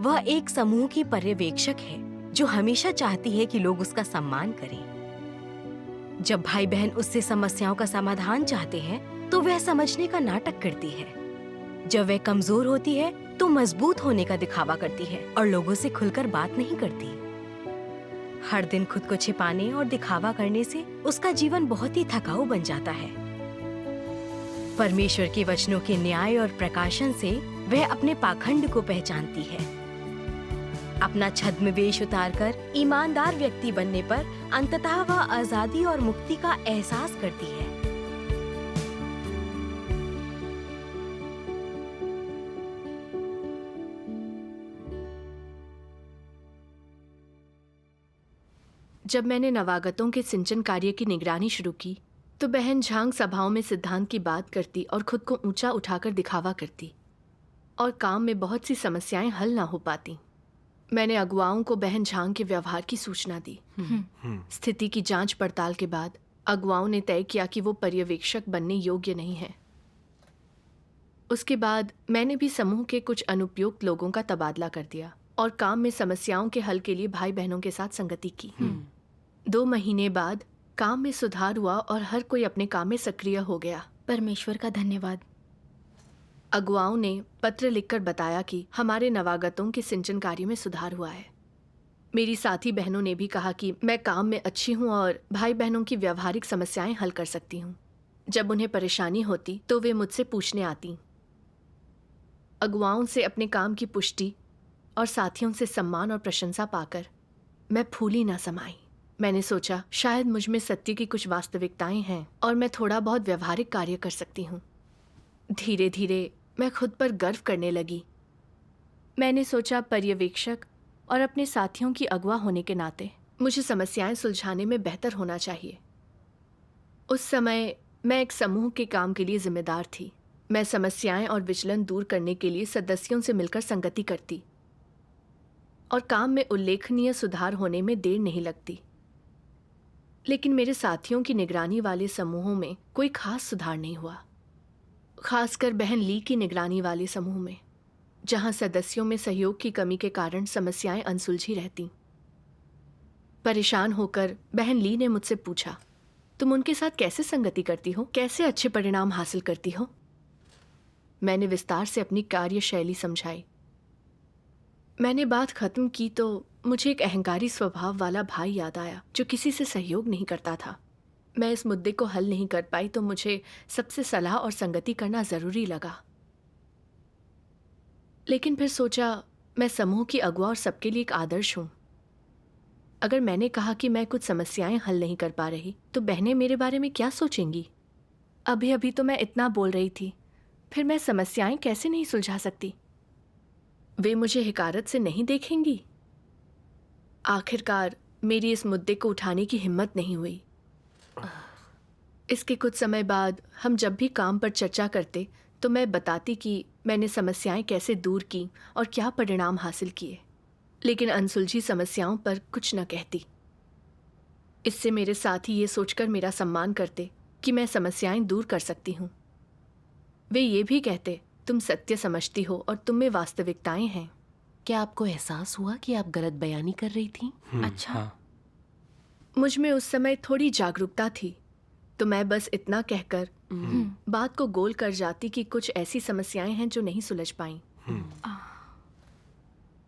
वह एक समूह की पर्यवेक्षक है जो हमेशा चाहती है कि लोग उसका सम्मान करें। जब भाई बहन उससे समस्याओं का समाधान चाहते हैं तो वह समझने का नाटक करती है। जब वह कमजोर होती है तो मजबूत होने का दिखावा करती है और लोगों से खुलकर बात नहीं करती। हर दिन खुद को छिपाने और दिखावा करने से उसका जीवन बहुत ही थकाऊ बन जाता है। परमेश्वर के वचनों के न्याय और प्रकाशन से वह अपने पाखंड को पहचानती है। अपना छद्म वेश उतारकर ईमानदार व्यक्ति बनने पर अंततः वह आजादी और मुक्ति का एहसास करती है। जब मैंने नवागतों के सिंचन कार्य की निगरानी शुरू की तो बहन झांग सभाओं में सिद्धांत की बात करती और खुद को ऊंचा उठाकर दिखावा करती, और काम में बहुत सी समस्याएं हल ना हो पाती। मैंने अगुवाओं को बहन झांग के व्यवहार की सूचना दी। स्थिति की जांच पड़ताल के बाद अगुवाओं ने तय किया कि वो पर्यवेक्षक बनने योग्य नहीं है। उसके बाद मैंने भी समूह के कुछ अनुपयुक्त लोगों का तबादला कर दिया और काम में समस्याओं के हल के लिए भाई बहनों के साथ संगति की। 2 महीने बाद काम में सुधार हुआ और हर कोई अपने काम में सक्रिय हो गया। परमेश्वर का धन्यवाद। अगुवाओं ने पत्र लिखकर बताया कि हमारे नवागतों के सिंचन कार्य में सुधार हुआ है। मेरी साथी बहनों ने भी कहा कि मैं काम में अच्छी हूँ और भाई बहनों की व्यावहारिक समस्याएं हल कर सकती हूँ। जब उन्हें परेशानी होती तो वे मुझसे पूछने आती। अगुवाओं से अपने काम की पुष्टि और साथियों से सम्मान और प्रशंसा पाकर मैं फूली ना समाई। मैंने सोचा शायद मुझ में सत्य की कुछ वास्तविकताएं हैं और मैं थोड़ा बहुत व्यवहारिक कार्य कर सकती हूँ। धीरे धीरे मैं खुद पर गर्व करने लगी। मैंने सोचा पर्यवेक्षक और अपने साथियों की अगुवा होने के नाते मुझे समस्याएं सुलझाने में बेहतर होना चाहिए। उस समय मैं एक समूह के काम के लिए जिम्मेदार थी। मैं समस्याएं और विचलन दूर करने के लिए सदस्यों से मिलकर संगति करती और काम में उल्लेखनीय सुधार होने में देर नहीं लगती। लेकिन मेरे साथियों की निगरानी वाले समूहों में कोई खास सुधार नहीं हुआ, खासकर बहन ली की निगरानी वाले समूह में, जहां सदस्यों में सहयोग की कमी के कारण समस्याएं अनसुलझी रहती। परेशान होकर बहन ली ने मुझसे पूछा, तुम उनके साथ कैसे संगति करती हो, कैसे अच्छे परिणाम हासिल करती हो? मैंने विस्तार से अपनी कार्यशैली समझाई। मैंने बात खत्म की तो मुझे एक अहंकारी स्वभाव वाला भाई याद आया जो किसी से सहयोग नहीं करता था। मैं इस मुद्दे को हल नहीं कर पाई तो मुझे सबसे सलाह और संगति करना जरूरी लगा। लेकिन फिर सोचा मैं समूह की अगुवा और सबके लिए एक आदर्श हूं। अगर मैंने कहा कि मैं कुछ समस्याएं हल नहीं कर पा रही तो बहनें मेरे बारे में क्या सोचेंगी? अभी अभी तो मैं इतना बोल रही थी, फिर मैं समस्याएं कैसे नहीं सुलझा सकती? वे मुझे हिकारत से नहीं देखेंगी? आखिरकार मेरी इस मुद्दे को उठाने की हिम्मत नहीं हुई। इसके कुछ समय बाद हम जब भी काम पर चर्चा करते तो मैं बताती कि मैंने समस्याएं कैसे दूर की और क्या परिणाम हासिल किए, लेकिन अनसुलझी समस्याओं पर कुछ न कहती। इससे मेरे साथी ये सोचकर मेरा सम्मान करते कि मैं समस्याएं दूर कर सकती हूँ। वे ये भी कहते, तुम सत्य समझती हो और तुम में वास्तविकताएं हैं। क्या आपको एहसास हुआ कि आप गलत बयानी कर रही थी? अच्छा। हाँ। मुझ में उस समय थोड़ी जागरूकता थी तो मैं बस इतना कहकर बात को गोल कर जाती कि कुछ ऐसी समस्याएं हैं जो नहीं सुलझ पाईं।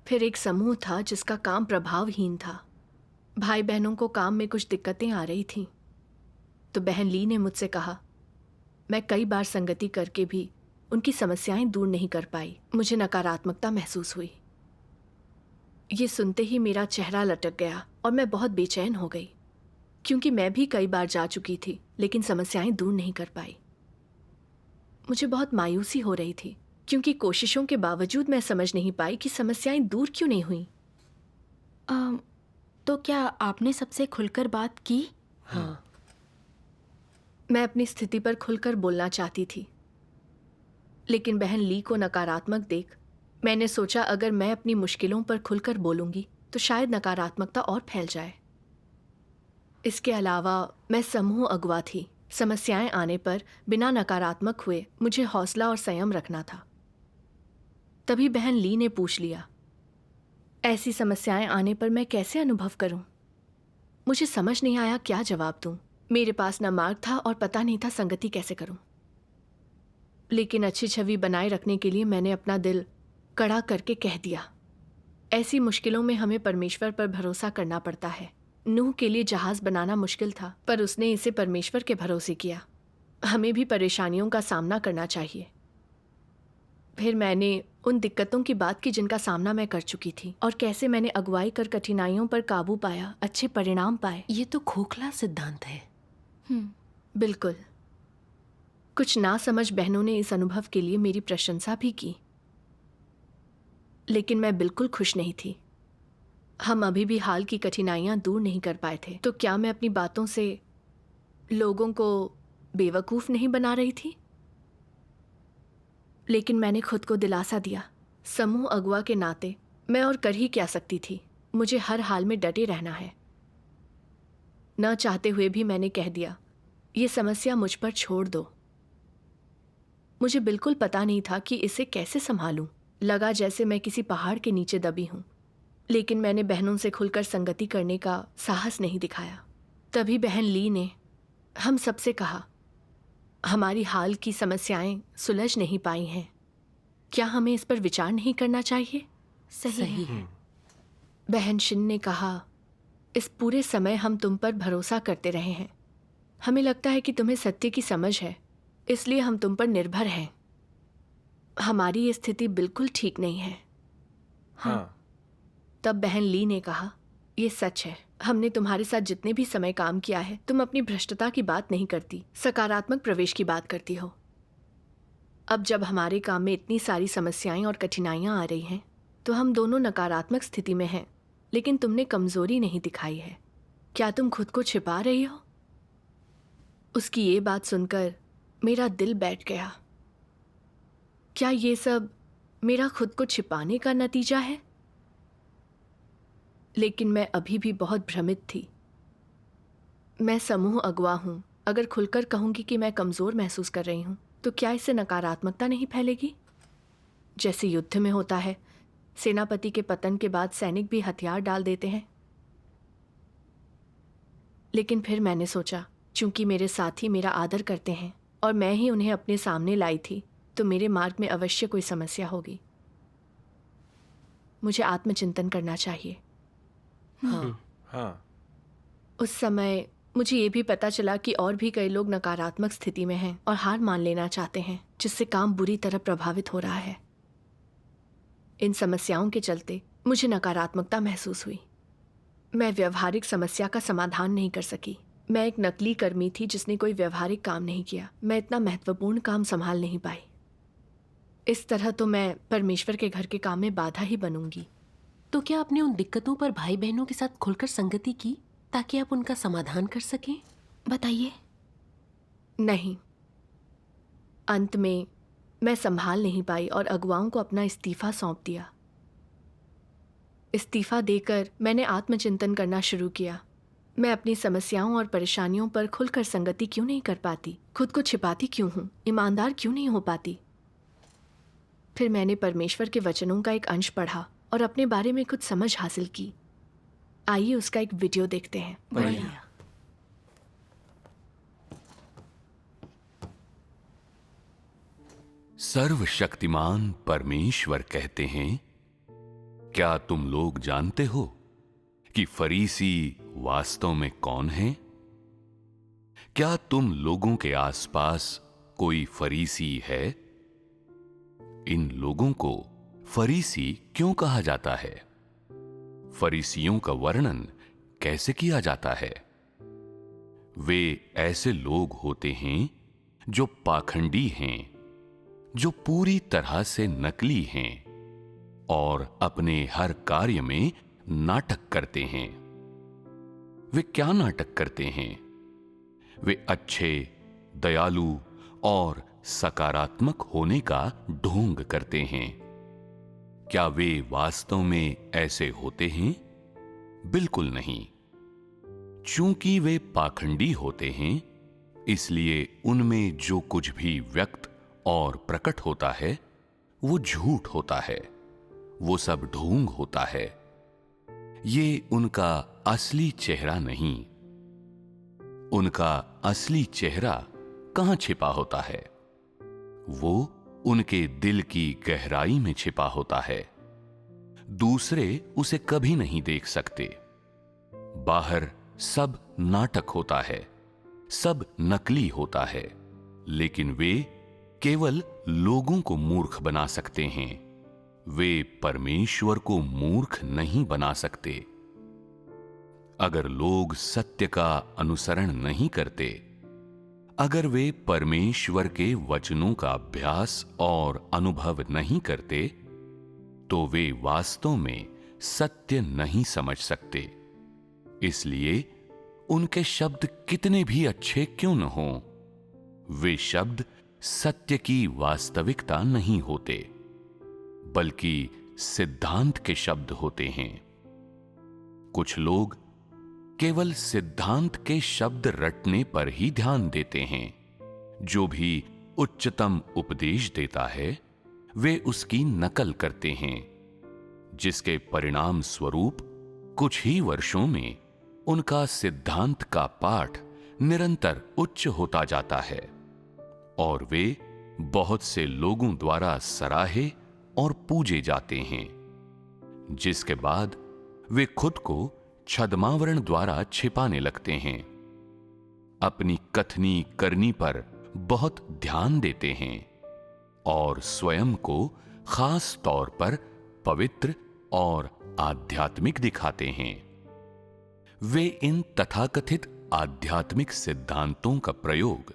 फिर एक समूह था जिसका काम प्रभावहीन था। भाई बहनों को काम में कुछ दिक्कतें आ रही थीं। तो बहन ली ने मुझसे कहा, मैं कई बार संगति करके भी उनकी समस्याएं दूर नहीं कर पाई। मुझे नकारात्मकता महसूस हुई। ये सुनते ही मेरा चेहरा लटक गया और मैं बहुत बेचैन हो गई, क्योंकि मैं भी कई बार जा चुकी थी लेकिन समस्याएं दूर नहीं कर पाई। मुझे बहुत मायूसी हो रही थी क्योंकि कोशिशों के बावजूद मैं समझ नहीं पाई कि समस्याएं दूर क्यों नहीं हुई। तो क्या आपने सबसे खुलकर बात की? हाँ। मैं अपनी स्थिति पर खुलकर बोलना चाहती थी, लेकिन बहन ली को नकारात्मक देख मैंने सोचा अगर मैं अपनी मुश्किलों पर खुलकर बोलूंगी तो शायद नकारात्मकता और फैल जाए। इसके अलावा मैं समूह अगुवा थी। समस्याएं आने पर बिना नकारात्मक हुए मुझे हौसला और संयम रखना था। तभी बहन ली ने पूछ लिया, ऐसी समस्याएं आने पर मैं कैसे अनुभव करूं? मुझे समझ नहीं आया क्या जवाब दूं। मेरे पास न मार्ग था और पता नहीं था संगति कैसे करूं। लेकिन अच्छी छवि बनाए रखने के लिए मैंने अपना दिल कड़ा करके कह दिया। ऐसी मुश्किलों में हमें परमेश्वर पर भरोसा करना पड़ता है। नूह के लिए जहाज बनाना मुश्किल था, पर उसने इसे परमेश्वर के भरोसे किया। हमें भी परेशानियों का सामना करना चाहिए। फिर मैंने उन दिक्कतों की बात की जिनका सामना मैं कर चुकी थी, और कैसे मैंने अगुवाई कर कठिनाइयों पर काबू पाया, अच्छे परिणाम पाए। ये तो खोखला सिद्धांत है। बिल्कुल। कुछ नासमझ बहनों ने इस अनुभव के लिए मेरी प्रशंसा भी की, लेकिन मैं बिल्कुल खुश नहीं थी। हम अभी भी हाल की कठिनाइयां दूर नहीं कर पाए थे। तो क्या मैं अपनी बातों से लोगों को बेवकूफ नहीं बना रही थी? लेकिन मैंने खुद को दिलासा दिया। समूह अगुआ के नाते मैं और कर ही क्या सकती थी। मुझे हर हाल में डटे रहना है। न चाहते हुए भी मैंने कह दिया, ये समस्या मुझ पर छोड़ दो। मुझे बिल्कुल पता नहीं था कि इसे कैसे संभालूं। लगा जैसे मैं किसी पहाड़ के नीचे दबी हूं। लेकिन मैंने बहनों से खुलकर संगति करने का साहस नहीं दिखाया। तभी बहन ली ने हम सबसे कहा, हमारी हाल की समस्याएं सुलझ नहीं पाई हैं। क्या हमें इस पर विचार नहीं करना चाहिए? सही है। बहन शिन ने कहा, इस पूरे समय हम तुम पर भरोसा करते रहे हैं। हमें लगता है कि तुम्हें सत्य की समझ है, इसलिए हम तुम पर निर्भर हैं। हमारी ये स्थिति बिल्कुल ठीक नहीं है। हाँ। तब बहन ली ने कहा, ये सच है। हमने तुम्हारे साथ जितने भी समय काम किया है, तुम अपनी भ्रष्टता की बात नहीं करती, सकारात्मक प्रवेश की बात करती हो। अब जब हमारे काम में इतनी सारी समस्याएं और कठिनाइयां आ रही हैं, तो हम दोनों नकारात्मक स्थिति में हैं। लेकिन तुमने कमजोरी नहीं दिखाई है। क्या तुम खुद को छिपा रही हो? उसकी ये बात सुनकर मेरा दिल बैठ गया। क्या ये सब मेरा खुद को छिपाने का नतीजा है? लेकिन मैं अभी भी बहुत भ्रमित थी। मैं समूह अगुवा हूं। अगर खुलकर कहूंगी कि मैं कमजोर महसूस कर रही हूं, तो क्या इससे नकारात्मकता नहीं फैलेगी? जैसे युद्ध में होता है, सेनापति के पतन के बाद सैनिक भी हथियार डाल देते हैं। लेकिन फिर मैंने सोचा, चूंकि मेरे साथी मेरा आदर करते हैं और मैं ही उन्हें अपने सामने लाई थी, तो मेरे मार्ग में अवश्य कोई समस्या होगी। मुझे आत्मचिंतन करना चाहिए। हाँ। उस समय मुझे ये भी पता चला कि और भी कई लोग नकारात्मक स्थिति में हैं और हार मान लेना चाहते हैं, जिससे काम बुरी तरह प्रभावित हो रहा है। इन समस्याओं के चलते मुझे नकारात्मकता महसूस हुई। मैं व्यवहारिक समस्या का समाधान नहीं कर सकी। मैं एक नकली कर्मी थी जिसने कोई व्यवहारिक काम नहीं किया। मैं इतना महत्वपूर्ण काम संभाल नहीं पाई। इस तरह तो मैं परमेश्वर के घर के काम में बाधा ही बनूंगी। तो क्या आपने उन दिक्कतों पर भाई बहनों के साथ खुलकर संगति की ताकि आप उनका समाधान कर सकें? बताइए। नहीं। अंत में मैं संभाल नहीं पाई और अगुवाओं को अपना इस्तीफा सौंप दिया। इस्तीफा देकर मैंने आत्मचिंतन करना शुरू किया। मैं अपनी समस्याओं और परेशानियों पर खुलकर संगति क्यों नहीं कर पाती? खुद को छिपाती क्यों हूँ? ईमानदार क्यों नहीं हो पाती? फिर मैंने परमेश्वर के वचनों का एक अंश पढ़ा और अपने बारे में कुछ समझ हासिल की। आइए उसका एक वीडियो देखते हैं। बढ़िया। सर्वशक्तिमान परमेश्वर कहते हैं, क्या तुम लोग जानते हो कि फरीसी वास्तव में कौन हैं? क्या तुम लोगों के आसपास कोई फरीसी है? इन लोगों को फरीसी क्यों कहा जाता है? फरीसियों का वर्णन कैसे किया जाता है? वे ऐसे लोग होते हैं जो पाखंडी हैं, जो पूरी तरह से नकली हैं और अपने हर कार्य में नाटक करते हैं। वे क्या नाटक करते हैं? वे अच्छे, दयालु और सकारात्मक होने का ढोंग करते हैं। क्या वे वास्तव में ऐसे होते हैं? बिल्कुल नहीं। चूंकि वे पाखंडी होते हैं, इसलिए उनमें जो कुछ भी व्यक्त और प्रकट होता है वो झूठ होता है। वो सब ढोंग होता है ये उनका असली चेहरा नहीं। उनका असली चेहरा कहां छिपा होता है? वो उनके दिल की गहराई में छिपा होता है। दूसरे उसे कभी नहीं देख सकते। बाहर सब नाटक होता है, सब नकली होता है, लेकिन वे केवल लोगों को मूर्ख बना सकते हैं। वे परमेश्वर को मूर्ख नहीं बना सकते। अगर लोग सत्य का अनुसरण नहीं करते, अगर वे परमेश्वर के वचनों का अभ्यास और अनुभव नहीं करते, तो वे वास्तव में सत्य नहीं समझ सकते। इसलिए उनके शब्द कितने भी अच्छे क्यों न हों, वे शब्द सत्य की वास्तविकता नहीं होते, बल्कि सिद्धांत के शब्द होते हैं। कुछ लोग केवल सिद्धांत के शब्द रटने पर ही ध्यान देते हैं। जो भी उच्चतम उपदेश देता है, वे उसकी नकल करते हैं, जिसके परिणाम स्वरूप कुछ ही वर्षों में उनका सिद्धांत का पाठ निरंतर उच्च होता जाता है और वे बहुत से लोगों द्वारा सराहे और पूजे जाते हैं, जिसके बाद वे खुद को छद्मावरण द्वारा छिपाने लगते हैं, अपनी कथनी करनी पर बहुत ध्यान देते हैं और स्वयं को खास तौर पर पवित्र और आध्यात्मिक दिखाते हैं। वे इन तथाकथित आध्यात्मिक सिद्धांतों का प्रयोग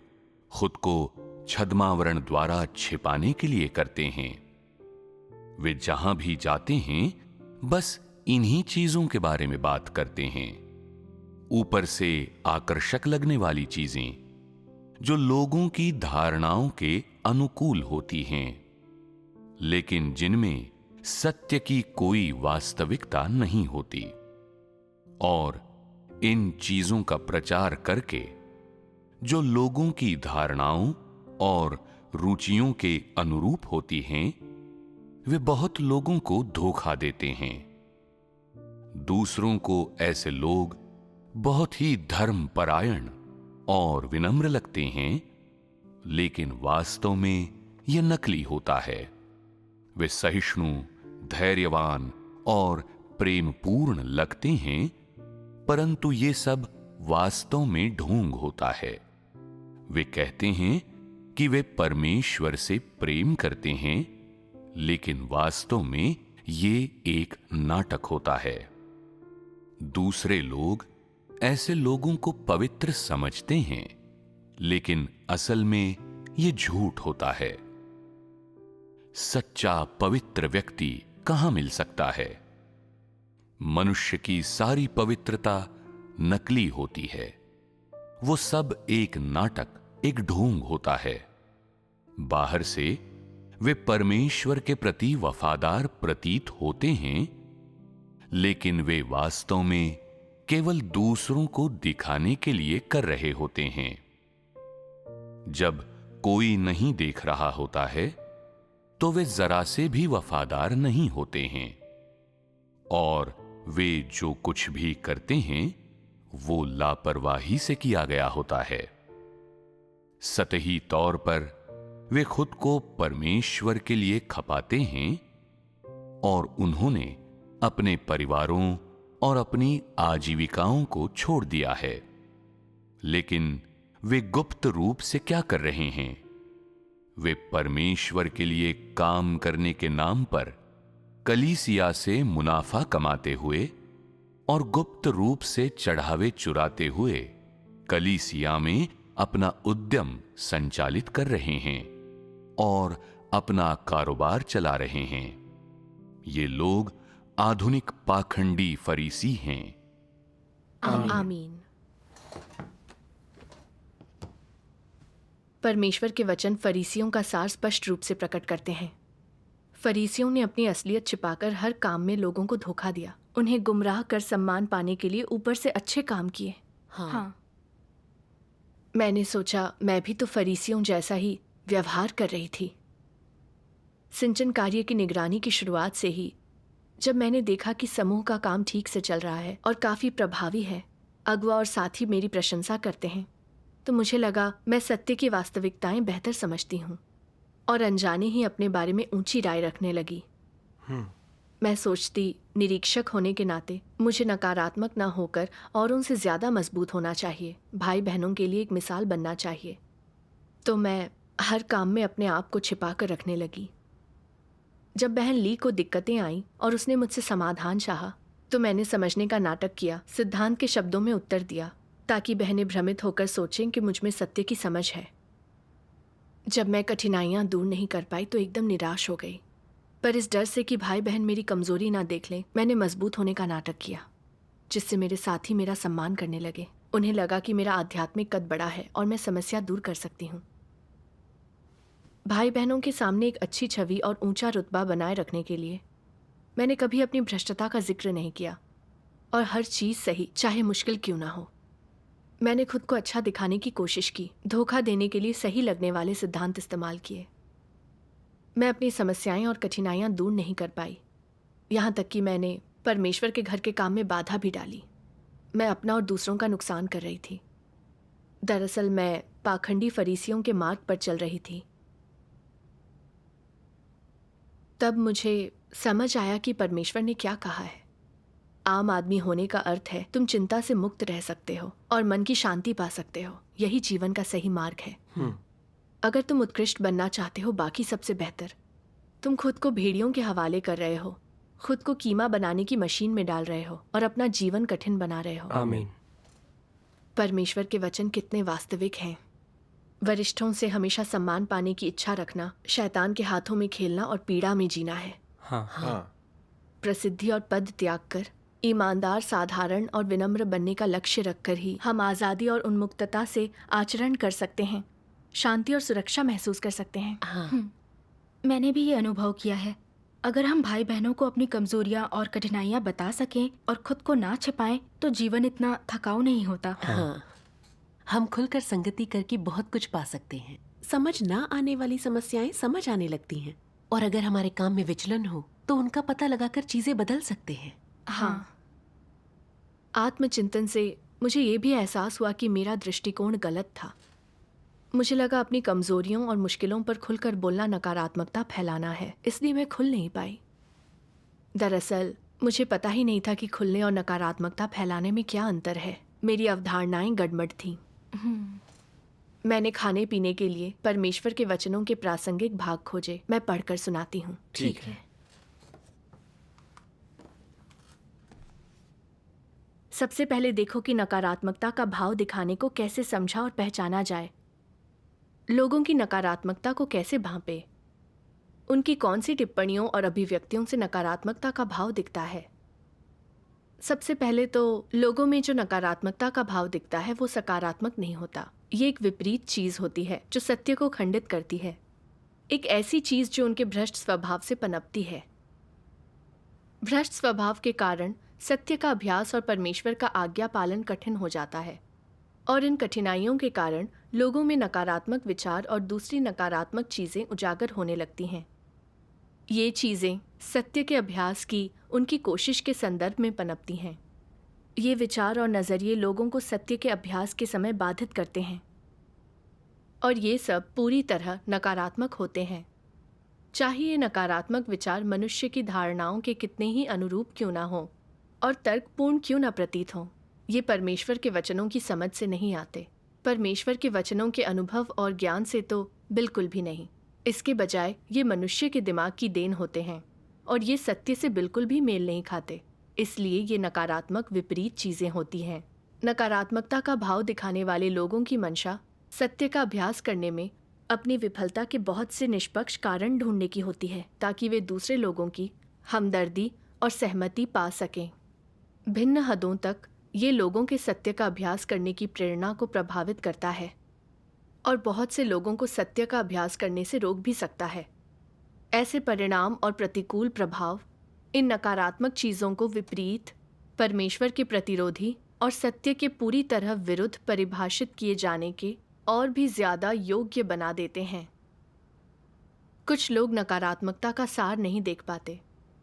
खुद को छद्मावरण द्वारा छिपाने के लिए करते हैं। वे जहां भी जाते हैं, बस इन्हीं चीजों के बारे में बात करते हैं। ऊपर से आकर्षक लगने वाली चीजें, जो लोगों की धारणाओं के अनुकूल होती हैं, लेकिन जिनमें सत्य की कोई वास्तविकता नहीं होती। और इन चीजों का प्रचार करके, जो लोगों की धारणाओं और रुचियों के अनुरूप होती हैं, वे बहुत लोगों को धोखा देते हैं। दूसरों को ऐसे लोग बहुत ही धर्मपरायण और विनम्र लगते हैं, लेकिन वास्तव में यह नकली होता है। वे सहिष्णु, धैर्यवान और प्रेमपूर्ण लगते हैं, परंतु ये सब वास्तव में ढोंग होता है। वे कहते हैं कि वे परमेश्वर से प्रेम करते हैं, लेकिन वास्तव में ये एक नाटक होता है। दूसरे लोग ऐसे लोगों को पवित्र समझते हैं, लेकिन असल में ये झूठ होता है। सच्चा पवित्र व्यक्ति कहां मिल सकता है? मनुष्य की सारी पवित्रता नकली होती है। वो सब एक नाटक, एक ढोंग होता है। बाहर से वे परमेश्वर के प्रति वफादार प्रतीत होते हैं, लेकिन वे वास्तव में केवल दूसरों को दिखाने के लिए कर रहे होते हैं। जब कोई नहीं देख रहा होता है, तो वे जरा से भी वफादार नहीं होते हैं, और वे जो कुछ भी करते हैं, वो लापरवाही से किया गया होता है। सतही तौर पर वे खुद को परमेश्वर के लिए खपाते हैं, और उन्होंने अपने परिवारों और अपनी आजीविकाओं को छोड़ दिया है। लेकिन वे गुप्त रूप से क्या कर रहे हैं? वे परमेश्वर के लिए काम करने के नाम पर कलीसिया से मुनाफा कमाते हुए और गुप्त रूप से चढ़ावे चुराते हुए कलीसिया में अपना उद्यम संचालित कर रहे हैं और अपना कारोबार चला रहे हैं। ये लोग आधुनिक पाखंडी फरीसी हैं। आमीन। परमेश्वर के वचन फरीसियों का सार स्पष्ट रूप से प्रकट करते हैं। फरीसियों ने अपनी असलियत छिपाकर हर काम में लोगों को धोखा दिया, उन्हें गुमराह कर सम्मान पाने के लिए ऊपर से अच्छे काम किए। हाँ। मैंने सोचा मैं भी तो फरीसियों जैसा ही व्यवहार कर रही थी। सिंचन कार्य की निगरानी की शुरुआत से ही जब मैंने देखा कि समूह का काम ठीक से चल रहा है और काफी प्रभावी है, अगुआ और साथी मेरी प्रशंसा करते हैं, तो मुझे लगा मैं सत्य की वास्तविकताएं बेहतर समझती हूँ और अनजाने ही अपने बारे में ऊंची राय रखने लगी। मैं सोचती, निरीक्षक होने के नाते मुझे नकारात्मक ना होकर औरों से ज्यादा मजबूत होना चाहिए, भाई बहनों के लिए एक मिसाल बनना चाहिए। तो मैं हर काम में अपने आप को छिपा कर रखने लगी। जब बहन ली को दिक्कतें आईं और उसने मुझसे समाधान चाहा, तो मैंने समझने का नाटक किया, सिद्धांत के शब्दों में उत्तर दिया, ताकि बहनें भ्रमित होकर सोचें कि मुझ में सत्य की समझ है। जब मैं कठिनाइयां दूर नहीं कर पाई तो एकदम निराश हो गई, पर इस डर से कि भाई बहन मेरी कमजोरी ना देख लें, मैंने मजबूत होने का नाटक किया, जिससे मेरे साथी मेरा सम्मान करने लगे। उन्हें लगा कि मेरा आध्यात्मिक कद बड़ा है और मैं समस्या दूर कर सकती हूँ। भाई बहनों के सामने एक अच्छी छवि और ऊंचा रुतबा बनाए रखने के लिए मैंने कभी अपनी भ्रष्टता का जिक्र नहीं किया, और हर चीज़ सही चाहे मुश्किल क्यों ना हो। मैंने खुद को अच्छा दिखाने की कोशिश की, धोखा देने के लिए सही लगने वाले सिद्धांत इस्तेमाल किए। मैं अपनी समस्याएं और कठिनाइयां दूर नहीं कर पाई, यहाँ तक कि मैंने परमेश्वर के घर के काम में बाधा भी डाली। मैं अपना और दूसरों का नुकसान कर रही थी। दरअसल मैं पाखंडी फरीसियों के मार्ग पर चल रही थी। तब मुझे समझ आया कि परमेश्वर ने क्या कहा है। आम आदमी होने का अर्थ है तुम चिंता से मुक्त रह सकते हो और मन की शांति पा सकते हो। यही जीवन का सही मार्ग है। अगर तुम उत्कृष्ट बनना चाहते हो, बाकी सबसे बेहतर, तुम खुद को भेड़ियों के हवाले कर रहे हो, खुद को कीमा बनाने की मशीन में डाल रहे हो और अपना जीवन कठिन बना रहे हो। आमीन। परमेश्वर के वचन कितने वास्तविक हैं। वरिष्ठों से हमेशा सम्मान पाने की इच्छा रखना, शैतान के हाथों में खेलना और पीड़ा में जीना है। हाँ। प्रसिद्धि और पद त्याग कर ईमानदार, साधारण और विनम्र बनने का लक्ष्य रखकर ही हम आज़ादी और उन्मुक्तता से आचरण कर सकते हैं, शांति और सुरक्षा महसूस कर सकते हैं। हाँ। मैंने भी ये अनुभव किया है। अगर हम भाई बहनों को अपनी कमजोरियां और कठिनाइयां बता सकें और खुद को ना छिपाएं, तो जीवन इतना थकाऊ नहीं होता। हाँ, हम खुलकर संगति करके बहुत कुछ पा सकते हैं। समझ ना आने वाली समस्याएं समझ आने लगती हैं, और अगर हमारे काम में विचलन हो तो उनका पता लगाकर चीजें बदल सकते हैं। हाँ। आत्मचिंतन से मुझे ये भी एहसास हुआ कि मेरा दृष्टिकोण गलत था। मुझे लगा अपनी कमजोरियों और मुश्किलों पर खुलकर बोलना नकारात्मकता फैलाना है, इसलिए मैं खुल नहीं पाई। दरअसल मुझे पता ही नहीं था कि खुलने और नकारात्मकता फैलाने में क्या अंतर है। मेरी अवधारणाएं गड़बड़ थीं। मैंने खाने पीने के लिए परमेश्वर के वचनों के प्रासंगिक भाग खोजे। मैं पढ़कर सुनाती हूँ। ठीक है। सबसे पहले देखो कि नकारात्मकता का भाव दिखाने को कैसे समझा और पहचाना जाए। लोगों की नकारात्मकता को कैसे भांपे, उनकी कौन सी टिप्पणियों और अभिव्यक्तियों से नकारात्मकता का भाव दिखता है। सबसे पहले तो लोगों में जो नकारात्मकता का भाव दिखता है वो सकारात्मक नहीं होता। ये एक विपरीत चीज होती है जो सत्य को खंडित करती है, एक ऐसी चीज जो उनके भ्रष्ट स्वभाव से पनपती है। भ्रष्ट स्वभाव के कारण सत्य का अभ्यास और परमेश्वर का आज्ञा पालन कठिन हो जाता है, और इन कठिनाइयों के कारण लोगों में नकारात्मक विचार और दूसरी नकारात्मक चीज़ें उजागर होने लगती हैं। ये चीज़ें सत्य के अभ्यास की उनकी कोशिश के संदर्भ में पनपती हैं। ये विचार और नज़रिए लोगों को सत्य के अभ्यास के समय बाधित करते हैं, और ये सब पूरी तरह नकारात्मक होते हैं। चाहे ये नकारात्मक विचार मनुष्य की धारणाओं के कितने ही अनुरूप क्यों ना हो और तर्कपूर्ण क्यों ना प्रतीत हों, ये परमेश्वर के वचनों की समझ से नहीं आते। परमेश्वर के वचनों के अनुभव और ज्ञान से तो बिल्कुल भी नहीं। इसके बजाय ये मनुष्य के दिमाग की देन होते हैं, और ये सत्य से बिल्कुल भी मेल नहीं खाते। इसलिए ये नकारात्मक विपरीत चीज़ें होती हैं। नकारात्मकता का भाव दिखाने वाले लोगों की मंशा सत्य का अभ्यास करने में अपनी विफलता के बहुत से निष्पक्ष कारण ढूंढने की होती है, ताकि वे दूसरे लोगों की हमदर्दी और सहमति पा सकें। भिन्न हदों तक ये लोगों के सत्य का अभ्यास करने की प्रेरणा को प्रभावित करता है, और बहुत से लोगों को सत्य का अभ्यास करने से रोक भी सकता है। ऐसे परिणाम और प्रतिकूल प्रभाव इन नकारात्मक चीज़ों को विपरीत, परमेश्वर के प्रतिरोधी और सत्य के पूरी तरह विरुद्ध परिभाषित किए जाने के और भी ज़्यादा योग्य बना देते हैं। कुछ लोग नकारात्मकता का सार नहीं देख पाते,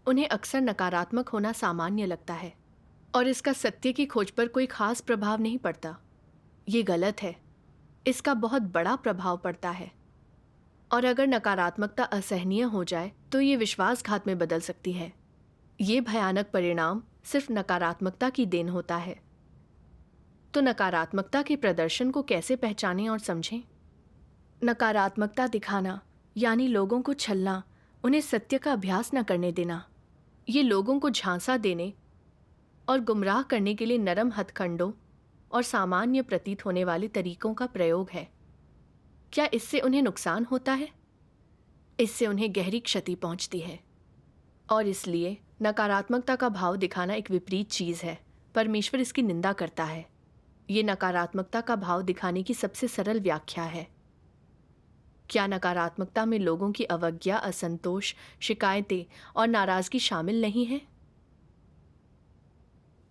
उन्हें अक्सर नकारात्मक होना सामान्य लगता है और इसका सत्य की खोज पर कोई खास प्रभाव नहीं पड़ता। ये गलत है। इसका बहुत बड़ा प्रभाव पड़ता है और अगर नकारात्मकता असहनीय हो जाए तो ये विश्वासघात में बदल सकती है। ये भयानक परिणाम सिर्फ नकारात्मकता की देन होता है। तो नकारात्मकता के प्रदर्शन को कैसे पहचानें और समझें? नकारात्मकता दिखाना यानी लोगों को छलना, उन्हें सत्य का अभ्यास न करने देना। ये लोगों को झांसा देने और गुमराह करने के लिए नरम हथकंडों और सामान्य प्रतीत होने वाले तरीकों का प्रयोग है। क्या इससे उन्हें नुकसान होता है? इससे उन्हें गहरी क्षति पहुंचती है और इसलिए नकारात्मकता का भाव दिखाना एक विपरीत चीज़ है। परमेश्वर इसकी निंदा करता है। ये नकारात्मकता का भाव दिखाने की सबसे सरल व्याख्या है। क्या नकारात्मकता में लोगों की अवज्ञा, असंतोष, शिकायतें और नाराज़गी शामिल नहीं है?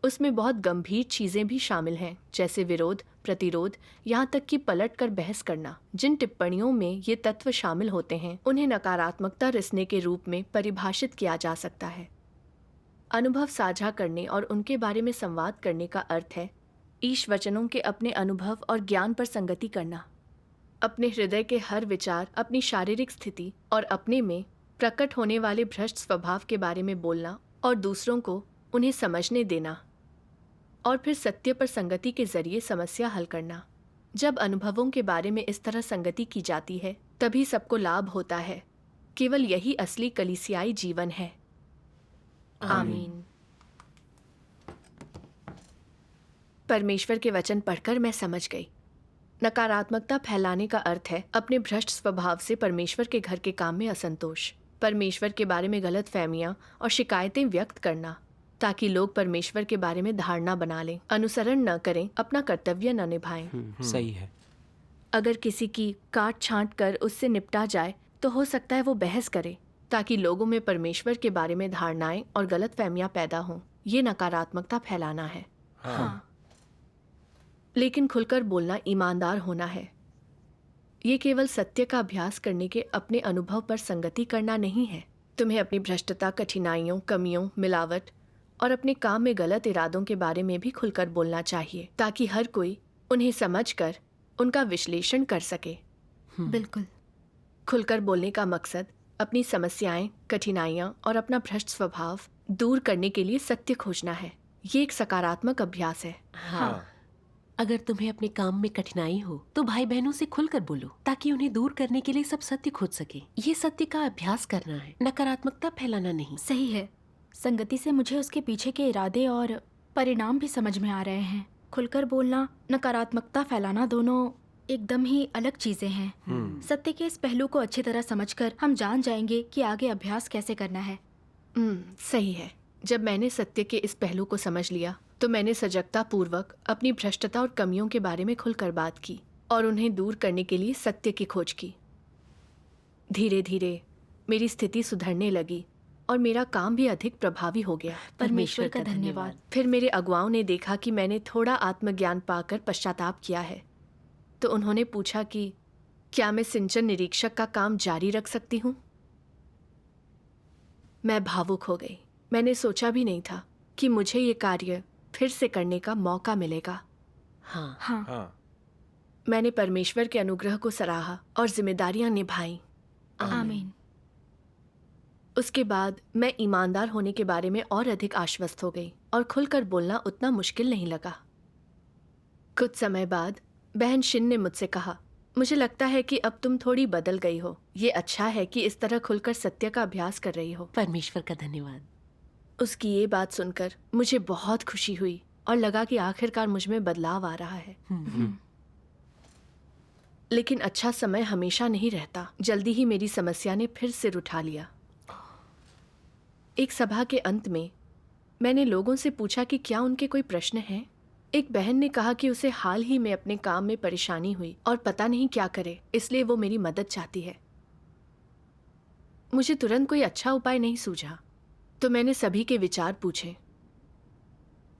उसमें बहुत गंभीर चीज़ें भी शामिल हैं, जैसे विरोध, प्रतिरोध, यहाँ तक कि पलट कर बहस करना। जिन टिप्पणियों में ये तत्व शामिल होते हैं उन्हें नकारात्मकता रिसने के रूप में परिभाषित किया जा सकता है। अनुभव साझा करने और उनके बारे में संवाद करने का अर्थ है ईश वचनों के अपने अनुभव और ज्ञान पर संगति करना। अपने हृदय के हर विचार, अपनी शारीरिक स्थिति और अपने में प्रकट होने वाले भ्रष्ट स्वभाव के बारे में बोलना और दूसरों को उन्हें समझने देना और फिर सत्य पर संगति के जरिए समस्या हल करना। जब अनुभवों के बारे में इस तरह संगति की जाती है तभी सबको लाभ होता है। केवल यही असली कलीसियाई जीवन है। आमीन। परमेश्वर के वचन पढ़कर मैं समझ गई। नकारात्मकता फैलाने का अर्थ है अपने भ्रष्ट स्वभाव से परमेश्वर के घर के काम में असंतोष, परमेश्वर के बारे में गलत फहमियां और शिकायतें व्यक्त करना, ताकि लोग परमेश्वर के बारे में धारणा बना लें, अनुसरण न करें, अपना कर्तव्य न निभाएं। सही है। अगर किसी की काट छांट कर उससे निपटा जाए तो हो सकता है वो बहस करे, ताकि लोगों में परमेश्वर के बारे में धारणाएं और गलत फहमियां पैदा हों। ये नकारात्मकता फैलाना है। हाँ। लेकिन खुलकर बोलना ईमानदार होना है। ये केवल सत्य का अभ्यास करने के अपने अनुभव पर संगति करना नहीं है। तुम्हें अपनी भ्रष्टता, कठिनाइयों, कमियों, मिलावट और अपने काम में गलत इरादों के बारे में भी खुलकर बोलना चाहिए, ताकि हर कोई उन्हें समझकर उनका विश्लेषण कर सके। बिल्कुल। खुलकर बोलने का मकसद अपनी समस्याएं, कठिनाइयां और अपना भ्रष्ट स्वभाव दूर करने के लिए सत्य खोजना है। ये एक सकारात्मक अभ्यास है। हाँ। अगर तुम्हें अपने काम में कठिनाई हो तो भाई बहनों से खुलकर बोलो, ताकि उन्हें दूर करने के लिए सब सत्य खोज सके। ये सत्य का अभ्यास करना है, नकारात्मकता फैलाना नहीं। सही है। संगति से मुझे उसके पीछे के इरादे और परिणाम भी समझ में आ रहे हैं। खुलकर बोलना, नकारात्मकता फैलाना दोनों एकदम ही अलग चीजें हैं। सत्य के इस पहलू को अच्छी तरह समझकर हम जान जाएंगे कि आगे अभ्यास कैसे करना है। सही है। जब मैंने सत्य के इस पहलू को समझ लिया तो मैंने सजगता पूर्वक अपनी भ्रष्टता और कमियों के बारे में खुलकर बात की और उन्हें दूर करने के लिए सत्य की खोज की। धीरे धीरे मेरी स्थिति सुधरने लगी और मेरा काम भी अधिक प्रभावी हो गया। परमेश्वर का धन्यवाद। फिर मेरे अगुवाओं ने देखा कि मैंने थोड़ा आत्मज्ञान पाकर पश्चाताप किया है, तो उन्होंने पूछा कि क्या मैं सिंचन निरीक्षक का काम जारी रख सकती हूँ। मैं भावुक हो गई। मैंने सोचा भी नहीं था कि मुझे ये कार्य फिर से करने का मौका मिलेगा। हाँ। हाँ। मैंने परमेश्वर के अनुग्रह को सराहा और जिम्मेदारियां निभाई। आमीन। उसके बाद मैं ईमानदार होने के बारे में और अधिक आश्वस्त हो गई और खुलकर बोलना उतना मुश्किल नहीं लगा। कुछ समय बाद बहन शिन ने मुझसे कहा, मुझे लगता है कि अब तुम थोड़ी बदल गई हो। ये अच्छा है कि इस तरह खुलकर सत्य का अभ्यास कर रही हो। परमेश्वर का धन्यवाद। उसकी ये बात सुनकर मुझे बहुत खुशी हुई और लगा कि आखिरकार मुझ में बदलाव आ रहा है। लेकिन अच्छा समय हमेशा नहीं रहता। जल्दी ही मेरी समस्या ने फिर सिर उठा लिया। एक सभा के अंत में मैंने लोगों से पूछा कि क्या उनके कोई प्रश्न हैं। एक बहन ने कहा कि उसे हाल ही में अपने काम में परेशानी हुई और पता नहीं क्या करे, इसलिए वो मेरी मदद चाहती है। मुझे तुरंत कोई अच्छा उपाय नहीं सूझा, तो मैंने सभी के विचार पूछे।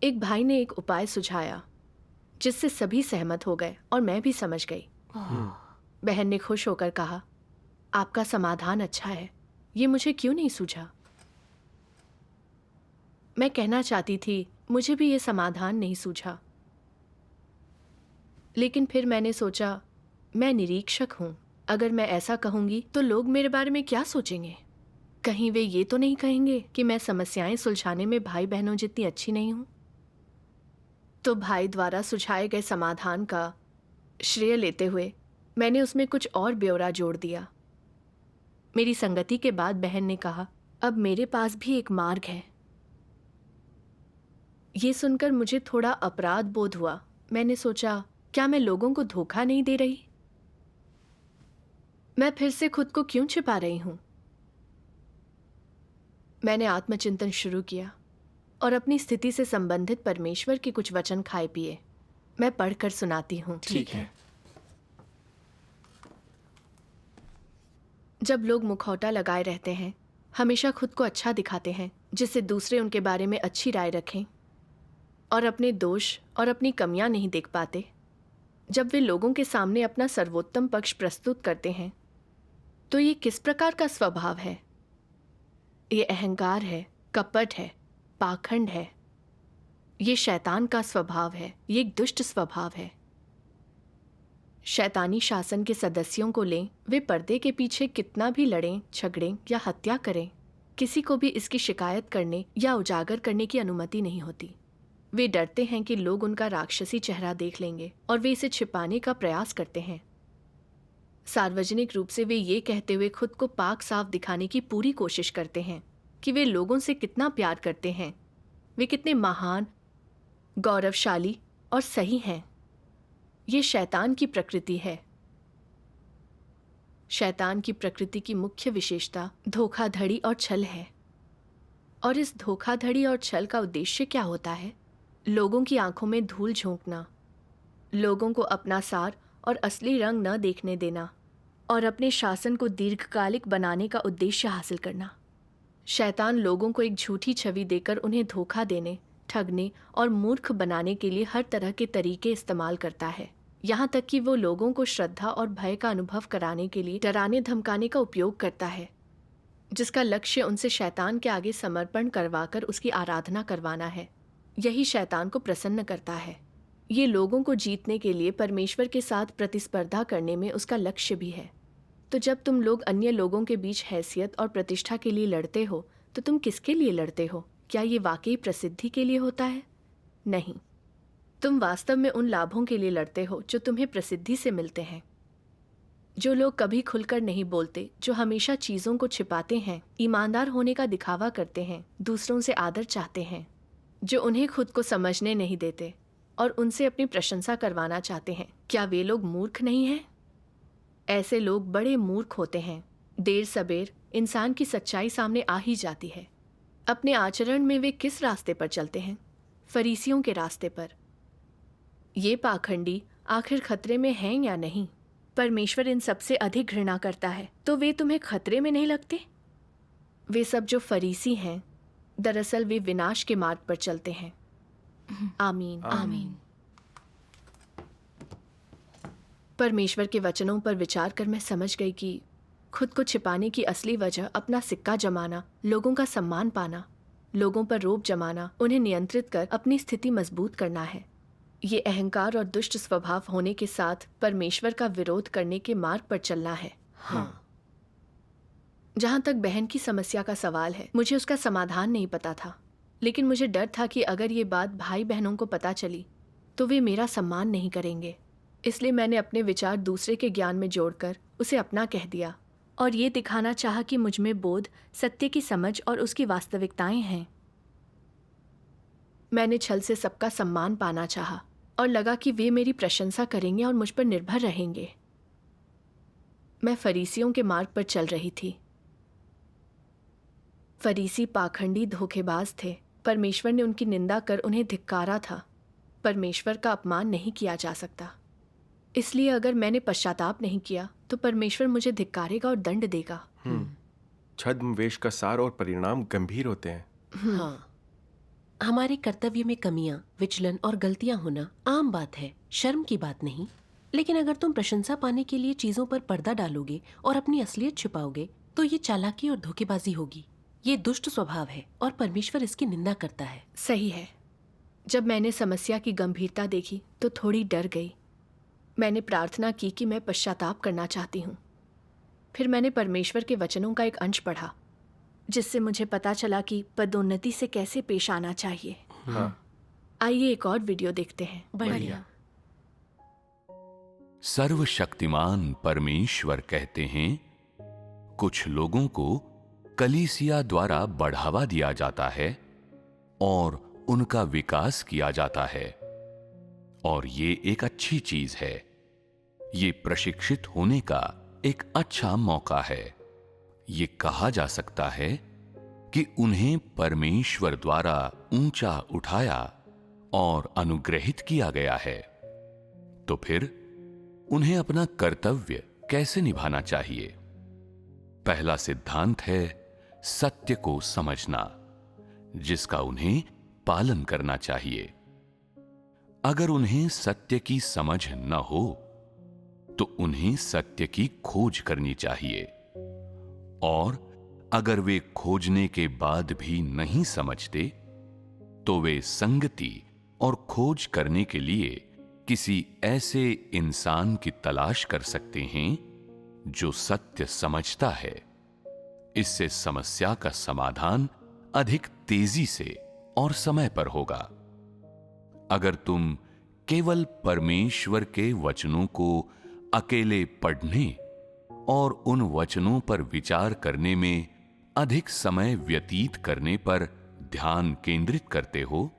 एक भाई ने एक उपाय सुझाया जिससे सभी सहमत हो गए और मैं भी समझ गई। बहन ने खुश होकर कहा, आपका समाधान अच्छा है, ये मुझे क्यों नहीं सूझा। मैं कहना चाहती थी, मुझे भी ये समाधान नहीं सूझा। लेकिन फिर मैंने सोचा, मैं निरीक्षक हूँ। अगर मैं ऐसा कहूँगी तो लोग मेरे बारे में क्या सोचेंगे? कहीं वे ये तो नहीं कहेंगे कि मैं समस्याएं सुलझाने में भाई बहनों जितनी अच्छी नहीं हूँ? तो भाई द्वारा सुझाए गए समाधान का श्रेय लेते हुए मैंने उसमें कुछ और ब्यौरा जोड़ दिया। मेरी संगति के बाद बहन ने कहा, अब मेरे पास भी एक मार्ग है। ये सुनकर मुझे थोड़ा अपराध बोध हुआ। मैंने सोचा, क्या मैं लोगों को धोखा नहीं दे रही? मैं फिर से खुद को क्यों छिपा रही हूं? मैंने आत्मचिंतन शुरू किया और अपनी स्थिति से संबंधित परमेश्वर के कुछ वचन खाए पिए। मैं पढ़कर सुनाती हूँ। ठीक है। जब लोग मुखौटा लगाए रहते हैं, हमेशा खुद को अच्छा दिखाते हैं जिससे दूसरे उनके बारे में अच्छी राय रखें और अपने दोष और अपनी कमियां नहीं देख पाते, जब वे लोगों के सामने अपना सर्वोत्तम पक्ष प्रस्तुत करते हैं, तो ये किस प्रकार का स्वभाव है? ये अहंकार है, कपट है, पाखंड है। ये शैतान का स्वभाव है। ये एक दुष्ट स्वभाव है। शैतानी शासन के सदस्यों को लें, वे पर्दे के पीछे कितना भी लड़ें, झगड़ें या हत्या करें, किसी को भी इसकी शिकायत करने या उजागर करने की अनुमति नहीं होती। वे डरते हैं कि लोग उनका राक्षसी चेहरा देख लेंगे और वे इसे छिपाने का प्रयास करते हैं। सार्वजनिक रूप से वे ये कहते हुए खुद को पाक साफ दिखाने की पूरी कोशिश करते हैं कि वे लोगों से कितना प्यार करते हैं, वे कितने महान, गौरवशाली और सही हैं। ये शैतान की प्रकृति है। शैतान की प्रकृति की मुख्य विशेषता धोखाधड़ी और छल है। और इस धोखाधड़ी और छल का उद्देश्य क्या होता है? लोगों की आंखों में धूल झोंकना, लोगों को अपना सार और असली रंग न देखने देना और अपने शासन को दीर्घकालिक बनाने का उद्देश्य हासिल करना। शैतान लोगों को एक झूठी छवि देकर उन्हें धोखा देने, ठगने और मूर्ख बनाने के लिए हर तरह के तरीके इस्तेमाल करता है। यहाँ तक कि वो लोगों को श्रद्धा और भय का अनुभव कराने के लिए डराने धमकाने का उपयोग करता है, जिसका लक्ष्य उनसे शैतान के आगे समर्पण करवाकर उसकी आराधना करवाना है। यही शैतान को प्रसन्न करता है। ये लोगों को जीतने के लिए परमेश्वर के साथ प्रतिस्पर्धा करने में उसका लक्ष्य भी है। तो जब तुम लोग अन्य लोगों के बीच हैसियत और प्रतिष्ठा के लिए लड़ते हो, तो तुम किसके लिए लड़ते हो? क्या ये वाकई प्रसिद्धि के लिए होता है? नहीं, तुम वास्तव में उन लाभों के लिए लड़ते हो जो तुम्हें प्रसिद्धि से मिलते हैं। जो लोग कभी खुलकर नहीं बोलते, जो हमेशा चीज़ों को छिपाते हैं, ईमानदार होने का दिखावा करते हैं, दूसरों से आदर चाहते हैं, जो उन्हें खुद को समझने नहीं देते और उनसे अपनी प्रशंसा करवाना चाहते हैं, क्या वे लोग मूर्ख नहीं हैं? ऐसे लोग बड़े मूर्ख होते हैं। देर सबेर इंसान की सच्चाई सामने आ ही जाती है। अपने आचरण में वे किस रास्ते पर चलते हैं? फरीसियों के रास्ते पर। ये पाखंडी आखिर खतरे में हैं या नहीं? परमेश्वर इन सबसे अधिक घृणा करता है, तो वे तुम्हें खतरे में नहीं लगते? वे सब जो फरीसी हैं, दरअसल वे विनाश के मार्ग पर चलते हैं। आमीन। आमीन। परमेश्वर के वचनों पर विचार कर मैं समझ गई कि खुद को छिपाने की असली वजह अपना सिक्का जमाना, लोगों का सम्मान पाना, लोगों पर रोब जमाना, उन्हें नियंत्रित कर अपनी स्थिति मजबूत करना है। ये अहंकार और दुष्ट स्वभाव होने के साथ परमेश्वर का विरोध करने के मार्ग पर चलना है। हाँ। जहाँ तक बहन की समस्या का सवाल है, मुझे उसका समाधान नहीं पता था, लेकिन मुझे डर था कि अगर ये बात भाई बहनों को पता चली तो वे मेरा सम्मान नहीं करेंगे। इसलिए मैंने अपने विचार दूसरे के ज्ञान में जोड़कर उसे अपना कह दिया और ये दिखाना चाहा कि मुझ में बोध, सत्य की समझ और उसकी वास्तविकताएं हैं। मैंने छल से सबका सम्मान पाना चाहा और लगा कि वे मेरी प्रशंसा करेंगे और मुझ पर निर्भर रहेंगे। मैं फरीसियों के मार्ग पर चल रही थी। फरीसी पाखंडी धोखेबाज थे। परमेश्वर ने उनकी निंदा कर उन्हें धिक्कारा था। परमेश्वर का अपमान नहीं किया जा सकता, इसलिए अगर मैंने पश्चाताप नहीं किया तो परमेश्वर मुझे धिक्कारेगा और दंड देगा। छद्मवेश का सार और परिणाम गंभीर होते हैं। हाँ, हमारे कर्तव्य में कमियां, विचलन और गलतियां होना आम बात है, शर्म की बात नहीं। लेकिन अगर तुम प्रशंसा पाने के लिए चीजों पर पर्दा डालोगे और अपनी असलियत छुपाओगे तो ये चालाकी और धोखेबाजी होगी। ये दुष्ट स्वभाव है और परमेश्वर इसकी निंदा करता है। सही है। जब मैंने समस्या की गंभीरता देखी तो थोड़ी डर गई। मैंने प्रार्थना की कि मैं पश्चाताप करना चाहती हूँ। फिर मैंने परमेश्वर के वचनों का एक अंश पढ़ा, जिससे मुझे पता चला कि पदोन्नति से कैसे पेश आना चाहिए। हाँ। आइए एक और वीडियो देखते हैं। बढ़िया। सर्वशक्तिमान परमेश्वर कहते हैं, कुछ लोगों को कलीसिया द्वारा बढ़ावा दिया जाता है और उनका विकास किया जाता है, और ये एक अच्छी चीज है। ये प्रशिक्षित होने का एक अच्छा मौका है। ये कहा जा सकता है कि उन्हें परमेश्वर द्वारा ऊंचा उठाया और अनुग्रहित किया गया है। तो फिर उन्हें अपना कर्तव्य कैसे निभाना चाहिए? पहला सिद्धांत है सत्य को समझना, जिसका उन्हें पालन करना चाहिए। अगर उन्हें सत्य की समझ न हो तो उन्हें सत्य की खोज करनी चाहिए, और अगर वे खोजने के बाद भी नहीं समझते तो वे संगति और खोज करने के लिए किसी ऐसे इंसान की तलाश कर सकते हैं जो सत्य समझता है। इससे समस्या का समाधान अधिक तेजी से और समय पर होगा। अगर तुम केवल परमेश्वर के वचनों को अकेले पढ़ने और उन वचनों पर विचार करने में अधिक समय व्यतीत करने पर ध्यान केंद्रित करते हो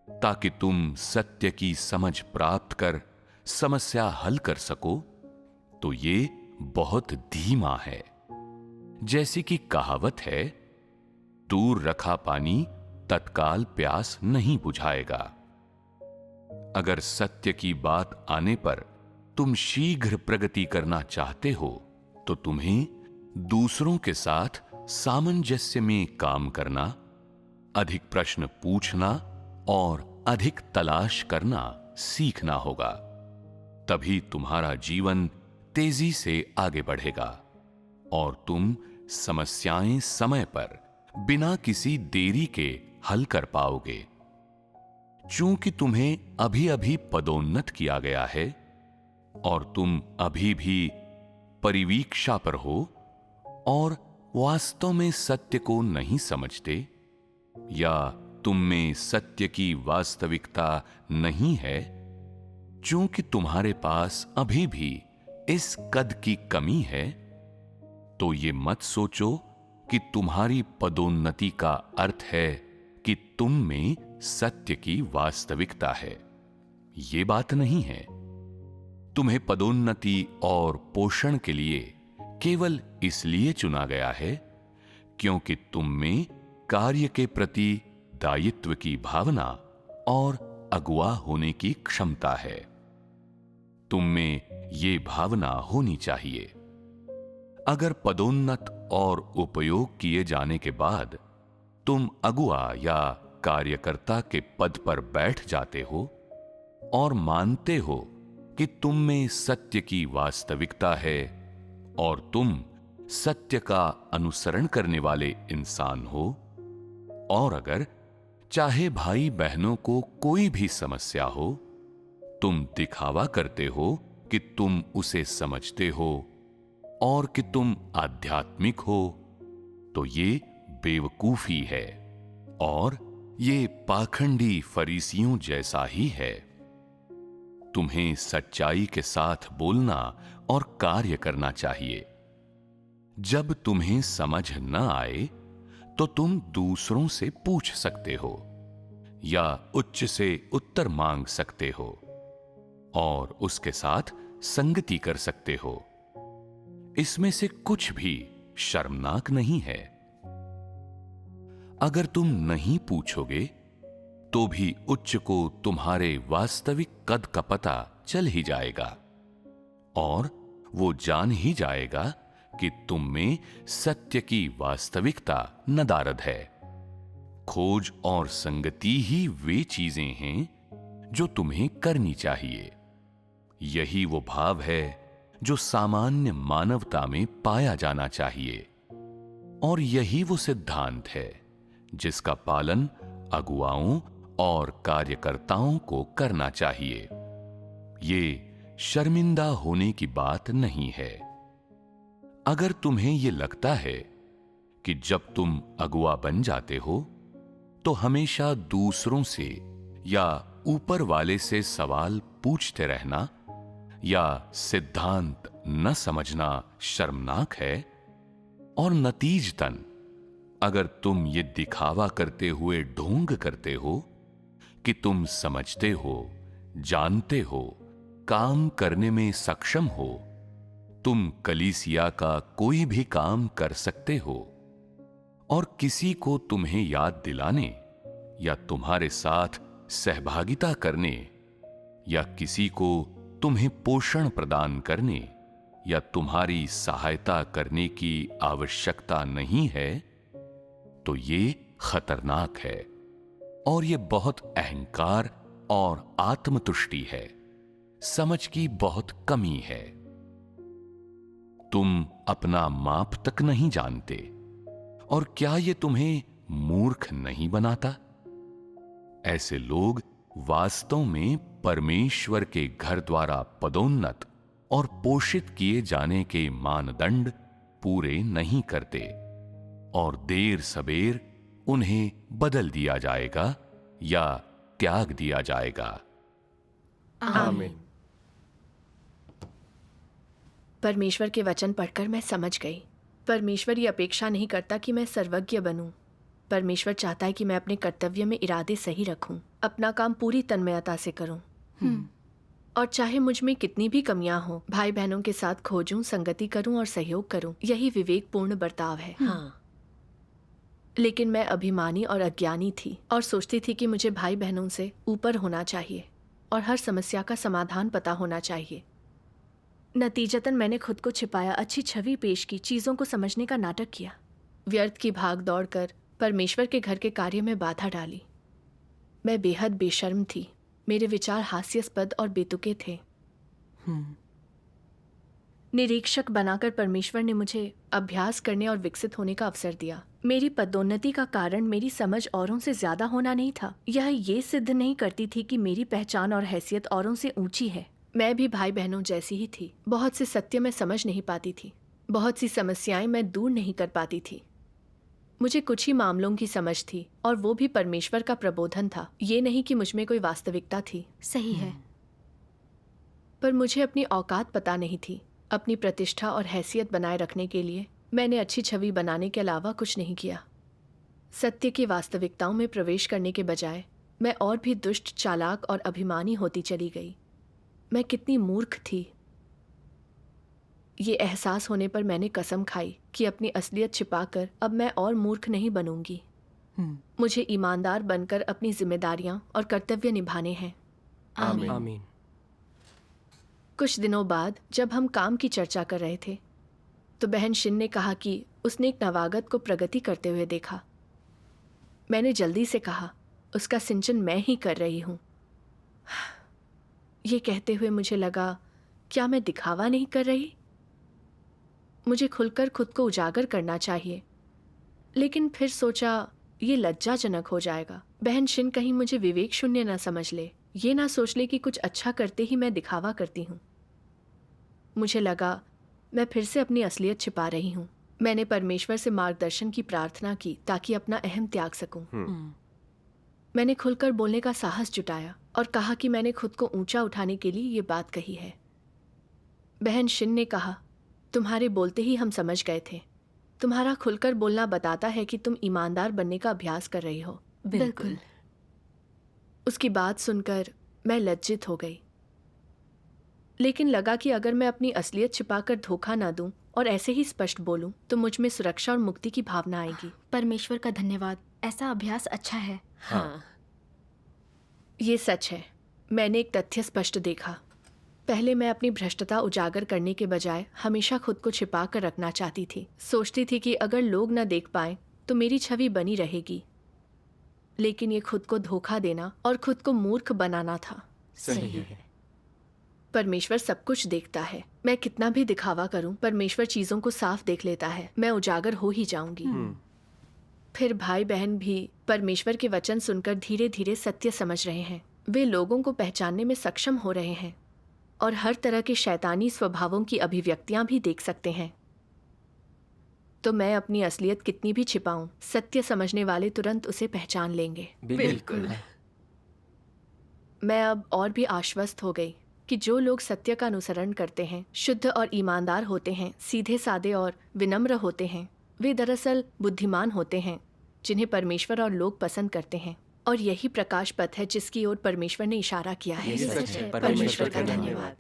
ताकि तुम सत्य की समझ प्राप्त कर समस्या हल कर सको, तो ये बहुत धीमा है। जैसी कि कहावत है, दूर रखा पानी तत्काल प्यास नहीं बुझाएगा। अगर सत्य की बात आने पर तुम शीघ्र प्रगति करना चाहते हो तो तुम्हें दूसरों के साथ सामंजस्य में काम करना, अधिक प्रश्न पूछना और अधिक तलाश करना सीखना होगा। तभी तुम्हारा जीवन तेजी से आगे बढ़ेगा और तुम समस्याएं समय पर बिना किसी देरी के हल कर पाओगे। चूंकि तुम्हें अभी अभी पदोन्नत किया गया है और तुम अभी भी परिवीक्षा पर हो और वास्तव में सत्य को नहीं समझते, या तुम में सत्य की वास्तविकता नहीं है, चूंकि तुम्हारे पास अभी भी इस कद की कमी है, तो ये मत सोचो कि तुम्हारी पदोन्नति का अर्थ है कि तुम में सत्य की वास्तविकता है। ये बात नहीं है। तुम्हें पदोन्नति और पोषण के लिए केवल इसलिए चुना गया है क्योंकि तुम में कार्य के प्रति दायित्व की भावना और अगुवा होने की क्षमता है। तुम में ये भावना होनी चाहिए। अगर पदोन्नत और उपयोग किए जाने के बाद तुम अगुवा या कार्यकर्ता के पद पर बैठ जाते हो और मानते हो कि तुम में सत्य की वास्तविकता है और तुम सत्य का अनुसरण करने वाले इंसान हो, और अगर चाहे भाई बहनों को कोई भी समस्या हो, तुम दिखावा करते हो कि तुम उसे समझते हो और कि तुम आध्यात्मिक हो, तो ये बेवकूफी है और ये पाखंडी फरीसियों जैसा ही है। तुम्हें सच्चाई के साथ बोलना और कार्य करना चाहिए। जब तुम्हें समझ न आए तो तुम दूसरों से पूछ सकते हो या उच्च से उत्तर मांग सकते हो और उसके साथ संगति कर सकते हो। इसमें से कुछ भी शर्मनाक नहीं है। अगर तुम नहीं पूछोगे तो भी उच्च को तुम्हारे वास्तविक कद का पता चल ही जाएगा और वो जान ही जाएगा कि तुम में सत्य की वास्तविकता नदारद है। खोज और संगति ही वे चीजें हैं जो तुम्हें करनी चाहिए। यही वो भाव है जो सामान्य मानवता में पाया जाना चाहिए। और यही वो सिद्धांत है जिसका पालन अगुवाओं और कार्यकर्ताओं को करना चाहिए। ये शर्मिंदा होने की बात नहीं है। अगर तुम्हें यह लगता है कि जब तुम अगुवा बन जाते हो तो हमेशा दूसरों से या ऊपर वाले से सवाल पूछते रहना या सिद्धांत न समझना शर्मनाक है, और नतीजतन अगर तुम ये दिखावा करते हुए ढोंग करते हो कि तुम समझते हो, जानते हो, काम करने में सक्षम हो, तुम कलीसिया का कोई भी काम कर सकते हो, और किसी को तुम्हें याद दिलाने या तुम्हारे साथ सहभागिता करने या किसी को तुम्हें पोषण प्रदान करने या तुम्हारी सहायता करने की आवश्यकता नहीं है, तो ये खतरनाक है और ये बहुत अहंकार और आत्मतुष्टि है। समझ की बहुत कमी है। तुम अपना माप तक नहीं जानते, और क्या ये तुम्हें मूर्ख नहीं बनाता? ऐसे लोग वास्तव में परमेश्वर के घर द्वारा पदोन्नत और पोषित किए जाने के मानदंड पूरे नहीं करते, और देर सबेर उन्हें बदल दिया जाएगा या त्याग दिया जाएगा। आमीन। परमेश्वर के वचन पढ़कर मैं समझ गई। परमेश्वर ये अपेक्षा नहीं करता कि मैं सर्वज्ञ बनूं। परमेश्वर चाहता है कि मैं अपने कर्तव्य में इरादे सही रखूं, अपना काम पूरी तन्मयता से करूं, और चाहे मुझ में कितनी भी कमियां हो, भाई बहनों के साथ खोजूं, संगति करूं और सहयोग करूं। यही विवेकपूर्ण बर्ताव है। हाँ, लेकिन मैं अभिमानी और अज्ञानी थी और सोचती थी कि मुझे भाई बहनों से ऊपर होना चाहिए और हर समस्या का समाधान पता होना चाहिए। नतीजतन मैंने खुद को छिपाया, अच्छी छवि पेश की, चीज़ों को समझने का नाटक किया, व्यर्थ की भाग दौड़ कर परमेश्वर के घर के कार्य में बाधा डाली। मैं बेहद बेशर्म थी। मेरे विचार हास्यास्पद और बेतुके थे। निरीक्षक बनाकर परमेश्वर ने मुझे अभ्यास करने और विकसित होने का अवसर दिया। मेरी पदोन्नति का कारण मेरी समझ औरों से ज्यादा होना नहीं था। यह ये सिद्ध नहीं करती थी कि मेरी पहचान और हैसियत औरों से ऊंची है। मैं भी भाई बहनों जैसी ही थी। बहुत से सत्य मैं समझ नहीं पाती थी, बहुत सी समस्याएं मैं दूर नहीं कर पाती थी। मुझे कुछ ही मामलों की समझ थी, और वो भी परमेश्वर का प्रबोधन था, ये नहीं कि मुझ में कोई वास्तविकता थी। सही है। पर मुझे अपनी औकात पता नहीं थी। अपनी प्रतिष्ठा और हैसियत बनाए रखने के लिए मैंने अच्छी छवि बनाने के अलावा कुछ नहीं किया। सत्य की वास्तविकताओं में प्रवेश करने के बजाय मैं और भी दुष्ट, चालाक और अभिमानी होती चली गई। मैं कितनी मूर्ख थी। ये एहसास होने पर मैंने कसम खाई कि अपनी असलियत छिपाकर अब मैं और मूर्ख नहीं बनूंगी। मुझे ईमानदार बनकर अपनी जिम्मेदारियां और कर्तव्य निभाने हैं। आमीन। आमीन। कुछ दिनों बाद जब हम काम की चर्चा कर रहे थे तो बहन शिन ने कहा कि उसने एक नवागत को प्रगति करते हुए देखा। मैंने जल्दी से कहा, उसका सिंचन मैं ही कर रही हूँ। ये कहते हुए मुझे लगा, क्या मैं दिखावा नहीं कर रही? मुझे खुलकर खुद को उजागर करना चाहिए। लेकिन फिर सोचा, ये लज्जाजनक हो जाएगा। बहन शिन कहीं मुझे विवेक शून्य ना समझ ले, ये ना सोच ले कि कुछ अच्छा करते ही मैं दिखावा करती हूँ। मुझे लगा मैं फिर से अपनी असलियत छिपा रही हूँ। मैंने परमेश्वर से मार्गदर्शन की प्रार्थना की ताकि अपना अहम त्याग सकूं। मैंने खुलकर बोलने का साहस जुटाया और कहा कि मैंने खुद को ऊंचा उठाने के लिए ये बात कही है। बहन शिन ने कहा, तुम्हारे बोलते ही हम समझ गए थे। तुम्हारा खुलकर बोलना बताता है कि तुम ईमानदार बनने का अभ्यास कर रही हो। बिल्कुल। उसकी बात सुनकर मैं लज्जित हो गई, लेकिन लगा कि अगर मैं अपनी असलियत छिपाकर धोखा ना दूं और ऐसे ही स्पष्ट बोलूं तो मुझ में सुरक्षा और मुक्ति की भावना आएगी। परमेश्वर का धन्यवाद, ऐसा अभ्यास अच्छा है। हाँ, ये सच है। मैंने एक तथ्य स्पष्ट देखा। पहले मैं अपनी भ्रष्टता उजागर करने के बजाय हमेशा खुद को छिपा कर रखना चाहती थी। सोचती थी कि अगर लोग न देख पाएं तो मेरी छवि बनी रहेगी। लेकिन ये खुद को धोखा देना और खुद को मूर्ख बनाना था। सही है। परमेश्वर सब कुछ देखता है। मैं कितना भी दिखावा करूं, परमेश्वर चीजों को साफ देख लेता है। मैं उजागर हो ही जाऊंगी। फिर भाई बहन भी परमेश्वर के वचन सुनकर धीरे धीरे सत्य समझ रहे हैं। वे लोगों को पहचानने में सक्षम हो रहे हैं और हर तरह के शैतानी स्वभावों की अभिव्यक्तियां भी देख सकते हैं। तो मैं अपनी असलियत कितनी भी छिपाऊं, सत्य समझने वाले तुरंत उसे पहचान लेंगे। बिल्कुल। मैं अब और भी आश्वस्त हो गई कि जो लोग सत्य का अनुसरण करते हैं, शुद्ध और ईमानदार होते हैं, सीधे सादे और विनम्र होते हैं, वे दरअसल बुद्धिमान होते हैं जिन्हें परमेश्वर और लोग पसंद करते हैं। और यही प्रकाश पथ है जिसकी ओर परमेश्वर ने इशारा किया है। यही सच है। परमेश्वर का धन्यवाद।